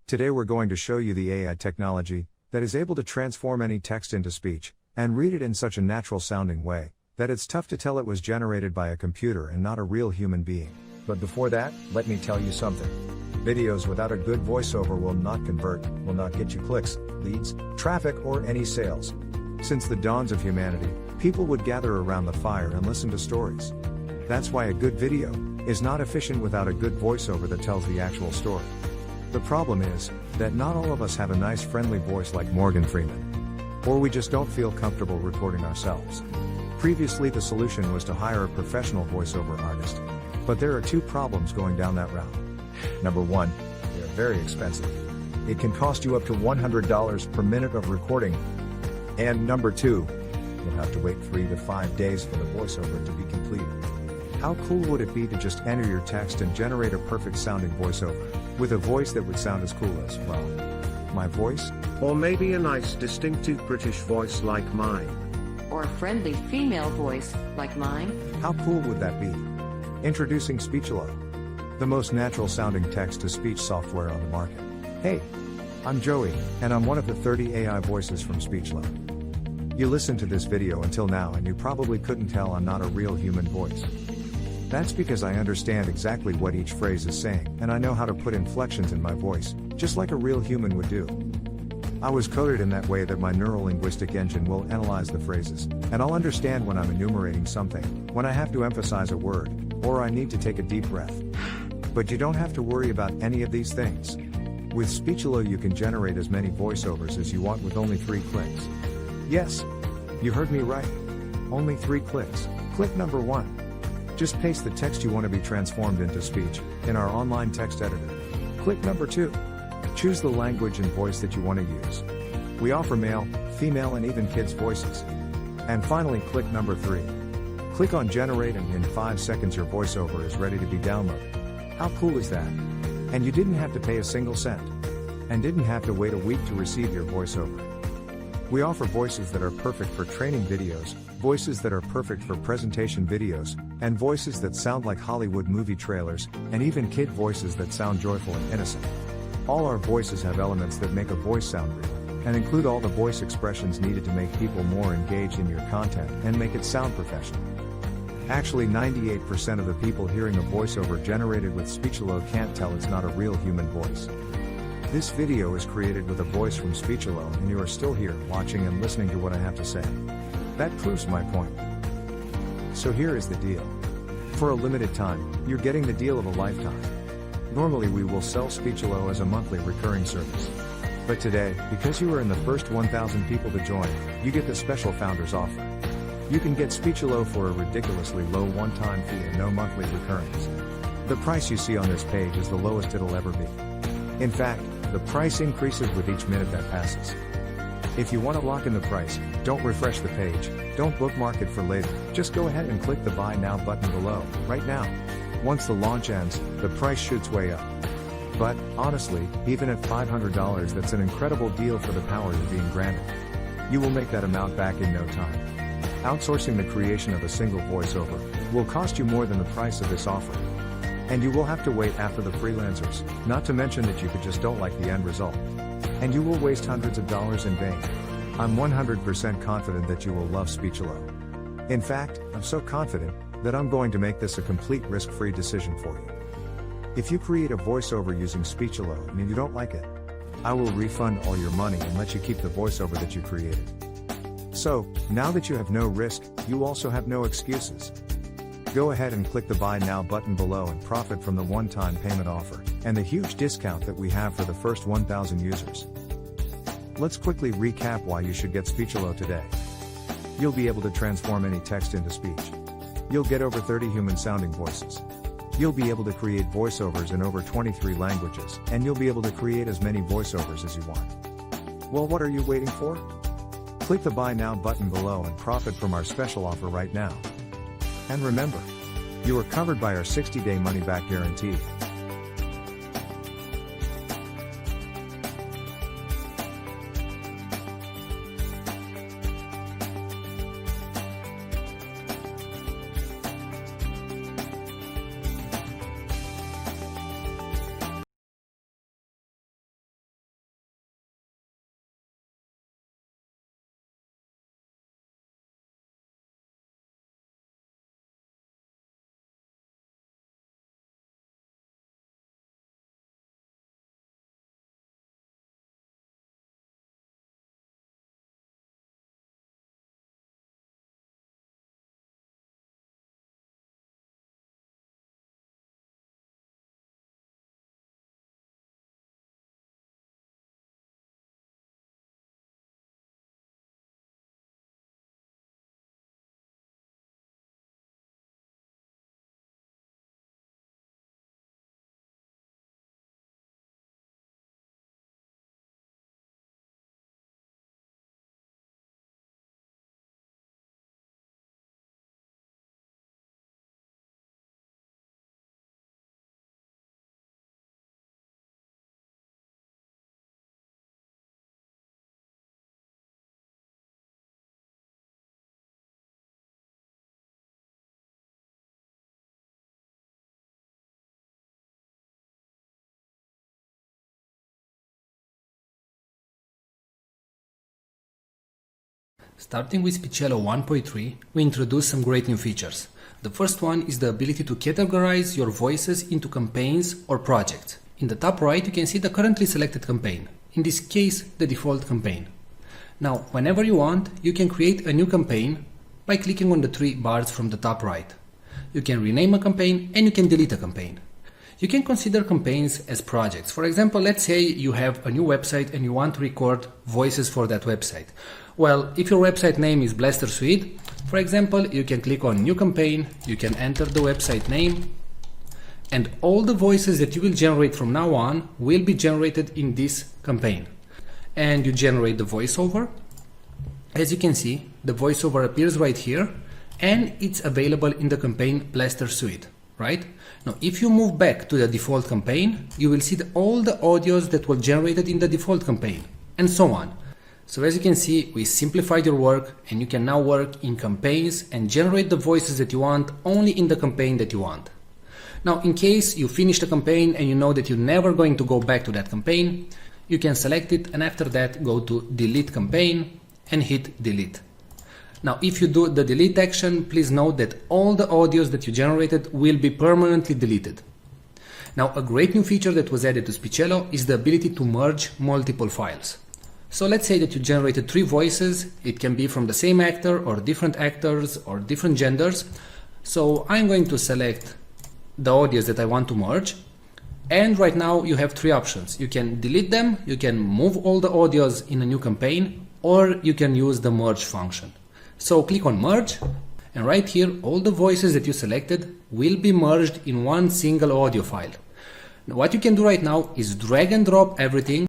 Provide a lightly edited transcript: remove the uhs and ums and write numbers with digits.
Today we're going to show you the AI technology that is able to transform any text into speech and read it in such a natural sounding way that it's tough to tell it was generated by a computer and not a real human being. But before that, let me tell you something. Videos without a good voiceover will not convert, will not get you clicks, leads, traffic, or any sales. Since the dawns of humanity, people would gather around the fire and listen to stories. That's why a good video is not efficient without a good voiceover that tells the actual story. The problem is that not all of us have a nice friendly voice like Morgan Freeman. Or we just don't feel comfortable recording ourselves. Previously the solution was to hire a professional voiceover artist. But there are two problems going down that route. Number one, they are very expensive. It can cost you up to $100 per minute of recording. And number two, you'll have to wait 3 to 5 days for the voiceover to be completed. How cool would it be to just enter your text and generate a perfect sounding voiceover, with a voice that would sound as cool as, well, my voice? Or maybe a nice distinctive British voice like mine. Or a friendly female voice like mine? How cool would that be? Introducing Speechelo, the most natural sounding text-to-speech software on the market. Hey, I'm Joey, and I'm one of the 30 AI voices from Speechelo. You listened to this video until now and you probably couldn't tell I'm not a real human voice. That's because I understand exactly what each phrase is saying, and I know how to put inflections in my voice, just like a real human would do. I was coded in that way that my neurolinguistic engine will analyze the phrases, and I'll understand when I'm enumerating something, when I have to emphasize a word, or I need to take a deep breath. But you don't have to worry about any of these things. With Speechelo you can generate as many voiceovers as you want with only 3 clicks. Yes, you heard me right. Only 3 clicks. Click number 1. Just paste the text you want to be transformed into speech in our online text editor. Click number 2. Choose the language and voice that you want to use. We offer male, female, and even kids' voices. And finally, click number 3. Click on generate and in 5 seconds your voiceover is ready to be downloaded. How cool is that? And you didn't have to pay a single cent. And didn't have to wait a week to receive your voiceover. We offer voices that are perfect for training videos, voices that are perfect for presentation videos, and voices that sound like Hollywood movie trailers, and even kid voices that sound joyful and innocent. All our voices have elements that make a voice sound real, and include all the voice expressions needed to make people more engaged in your content and make it sound professional. Actually, 98% of the people hearing a voiceover generated with Speechelo can't tell it's not a real human voice. This video is created with a voice from Speechelo and you are still here watching and listening to what I have to say. That proves my point. So here is the deal. For a limited time, you're getting the deal of a lifetime. Normally we will sell Speechelo as a monthly recurring service. But today, because you are in the first 1,000 people to join, you get the special founders offer. You can get Speechelo for a ridiculously low one-time fee and no monthly recurrings. The price you see on this page is the lowest it'll ever be. In fact, the price increases with each minute that passes. If you want to lock in the price, don't refresh the page, don't bookmark it for later, just go ahead and click the Buy Now button below, right now. Once the launch ends, the price shoots way up. But, honestly, even at $500 that's an incredible deal for the power you're being granted. You will make that amount back in no time. Outsourcing the creation of a single voiceover will cost you more than the price of this offer. And you will have to wait after the freelancers, not to mention that you just don't like the end result. And you will waste hundreds of dollars in vain. I'm 100% confident that you will love Speechelo. In fact, I'm so confident that I'm going to make this a complete risk-free decision for you. If you create a voiceover using Speechelo and you don't like it, I will refund all your money and let you keep the voiceover that you created. So, now that you have no risk, you also have no excuses. Go ahead and click the Buy Now button below and profit from the one-time payment offer, and the huge discount that we have for the first 1,000 users. Let's quickly recap why you should get Speechelo today. You'll be able to transform any text into speech. You'll get over 30 human-sounding voices. You'll be able to create voiceovers in over 23 languages, and you'll be able to create as many voiceovers as you want. Well, what are you waiting for? Click the Buy Now button below and profit from our special offer right now. And remember, you are covered by our 60-day money-back guarantee. Starting with Spichello 1.3, we introduced some great new features. The first one is the ability to categorize your voices into campaigns or projects. In the top right, you can see the currently selected campaign. In this case, the default campaign. Now, whenever you want, you can create a new campaign by clicking on the three bars from the top right. You can rename a campaign and you can delete a campaign. You can consider campaigns as projects. For example, let's say you have a new website and you want to record voices for that website. Well, if your website name is Blaster Suite, for example, you can click on New Campaign, you can enter the website name, and all the voices that you will generate from now on will be generated in this campaign. And you generate the VoiceOver. As you can see, the VoiceOver appears right here, and it's available in the campaign Blaster Suite. Right? Now, if you move back to the default campaign, you will see all the audios that were generated in the default campaign, and so on. So as you can see, we simplified your work, and you can now work in campaigns and generate the voices that you want only in the campaign that you want. Now, in case you finish the campaign and you know that you're never going to go back to that campaign, you can select it and after that go to Delete Campaign and hit Delete. Now, if you do the delete action, please note that all the audios that you generated will be permanently deleted. Now, a great new feature that was added to Spichello is the ability to merge multiple files. So let's say that you generated 3 voices. It can be from the same actor or different actors or different genders. So I'm going to select the audios that I want to merge. And right now you have 3 options. You can delete them, you can move all the audios in a new campaign, or you can use the merge function. So click on merge, and right here all the voices that you selected will be merged in one single audio file. Now, what you can do right now is drag and drop everything